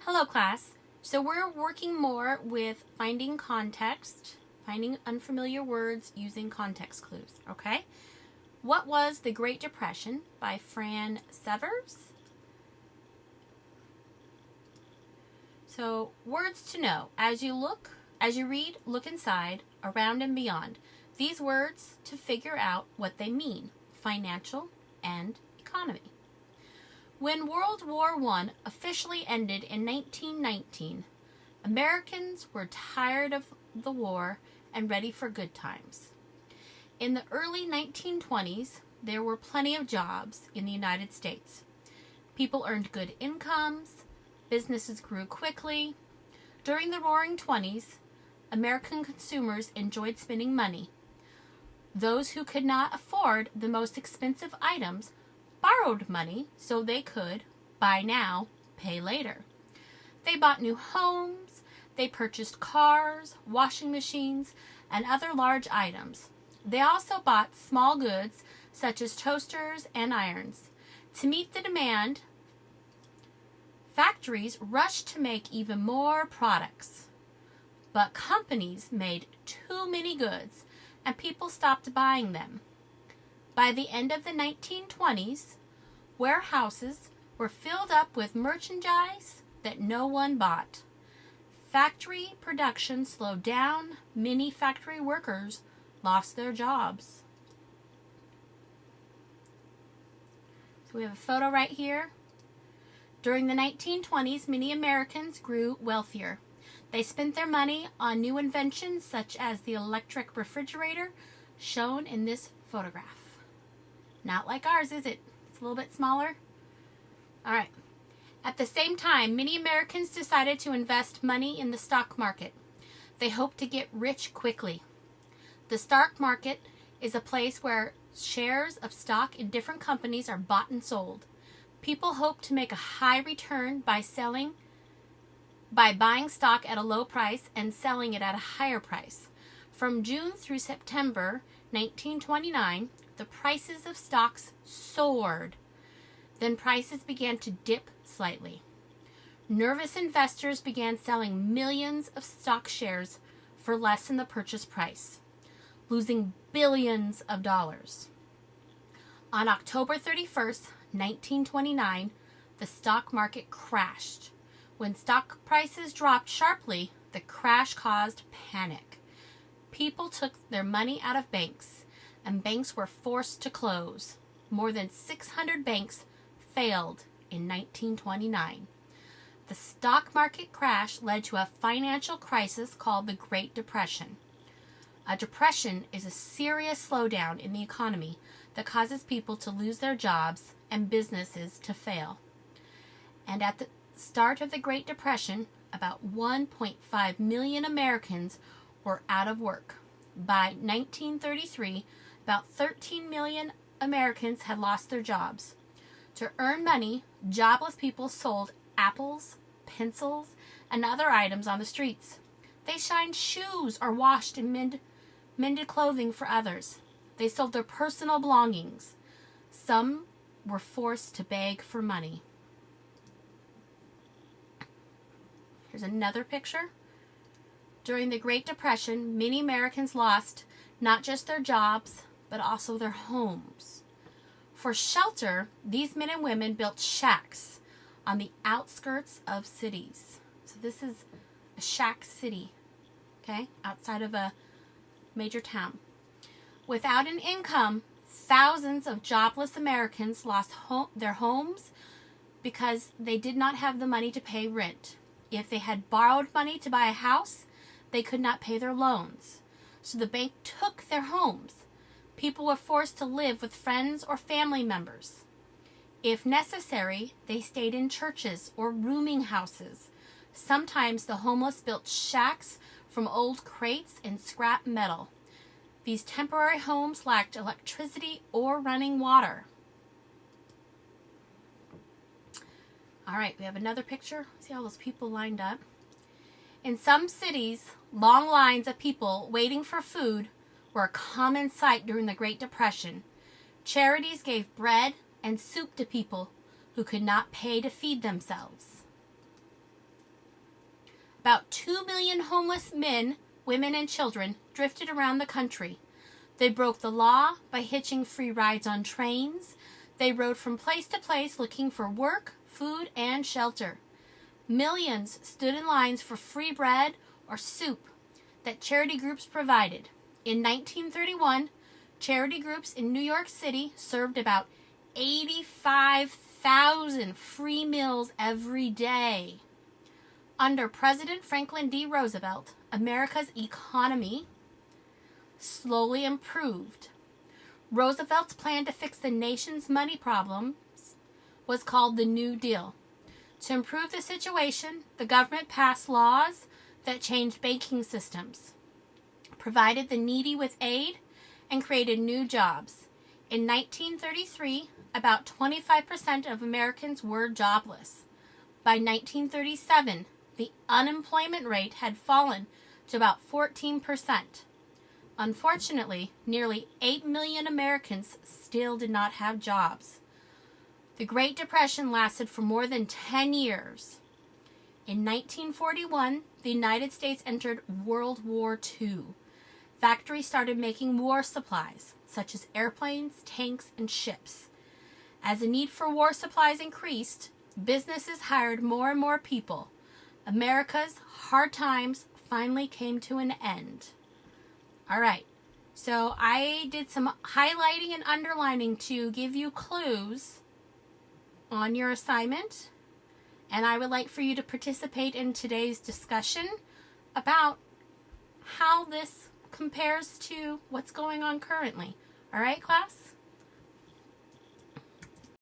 Hello, class. So we're working more with finding context, finding unfamiliar words using context clues, okay? What was the Great Depression by Fran Severs? So, words to know. As you read, look inside, around and beyond. These words to figure out what they mean, financial and economy. When World War I officially ended in 1919, Americans were tired of the war and ready for good times. In the early 1920s, there were plenty of jobs in the United States. People earned good incomes, businesses grew quickly. During the Roaring Twenties, American consumers enjoyed spending money. Those who could not afford the most expensive items borrowed money so they could buy now, pay later. They bought new homes, they purchased cars, washing machines, and other large items. They also bought small goods such as toasters and irons. To meet the demand, factories rushed to make even more products. But companies made too many goods and people stopped buying them. By the end of the 1920s, warehouses were filled up with merchandise that no one bought. Factory production slowed down. Many factory workers lost their jobs. So we have a photo right here. During the 1920s, many Americans grew wealthier. They spent their money on new inventions such as the electric refrigerator, shown in this photograph. Not like ours, is it? It's a little bit smaller. All right. At the same time, many Americans decided to invest money in the stock market. They hoped to get rich quickly. The stock market is a place where shares of stock in different companies are bought and sold. People hope to make a high return by buying stock at a low price and selling it at a higher price. From June through September 1929, the prices of stocks soared. Then prices began to dip slightly. Nervous investors began selling millions of stock shares for less than the purchase price, losing billions of dollars. On October 31st, 1929, the stock market crashed. When stock prices dropped sharply, the crash caused panic. People took their money out of banks, and banks were forced to close. More than 600 banks failed in 1929. The stock market crash led to a financial crisis called the Great Depression. A depression is a serious slowdown in the economy that causes people to lose their jobs and businesses to fail. And at the start of the Great Depression, about 1.5 million Americans were out of work. By 1933, about 13 million Americans had lost their jobs. To earn money, jobless people sold apples, pencils, and other items on the streets. They shined shoes or washed and mended clothing for others. They sold their personal belongings. Some were forced to beg for money. Here's another picture. During the Great Depression, many Americans lost not just their jobs, but also their homes. For shelter, these men and women built shacks on the outskirts of cities. So this is a shack city, okay, outside of a major town. Without an income, thousands of jobless Americans lost their homes because they did not have the money to pay rent. If they had borrowed money to buy a house, they could not pay their loans. So the bank took their homes. People were forced to live with friends or family members. If necessary, they stayed in churches or rooming houses. Sometimes the homeless built shacks from old crates and scrap metal. These temporary homes lacked electricity or running water. All right, we have another picture. See all those people lined up? In some cities, long lines of people waiting for food were a common sight during the Great Depression. Charities gave bread and soup to people who could not pay to feed themselves. About 2 million homeless men, women, and children drifted around the country. They broke the law by hitching free rides on trains. They rode from place to place looking for work, food, and shelter. Millions stood in lines for free bread or soup that charity groups provided. In 1931, charity groups in New York City served about 85,000 free meals every day. Under President Franklin D. Roosevelt, America's economy slowly improved. Roosevelt's plan to fix the nation's money problems was called the New Deal. To improve the situation, the government passed laws that changed banking systems, provided the needy with aid, and created new jobs. In 1933, about 25% of Americans were jobless. By 1937, the unemployment rate had fallen to about 14%. Unfortunately, nearly 8 million Americans still did not have jobs. The Great Depression lasted for more than 10 years. In 1941, the United States entered World War II. Factories started making war supplies, such as airplanes, tanks, and ships. As the need for war supplies increased, businesses hired more and more people. America's hard times finally came to an end. All right, so I did some highlighting and underlining to give you clues on your assignment, and I would like for you to participate in today's discussion about how this compares to what's going on currently. All right, class?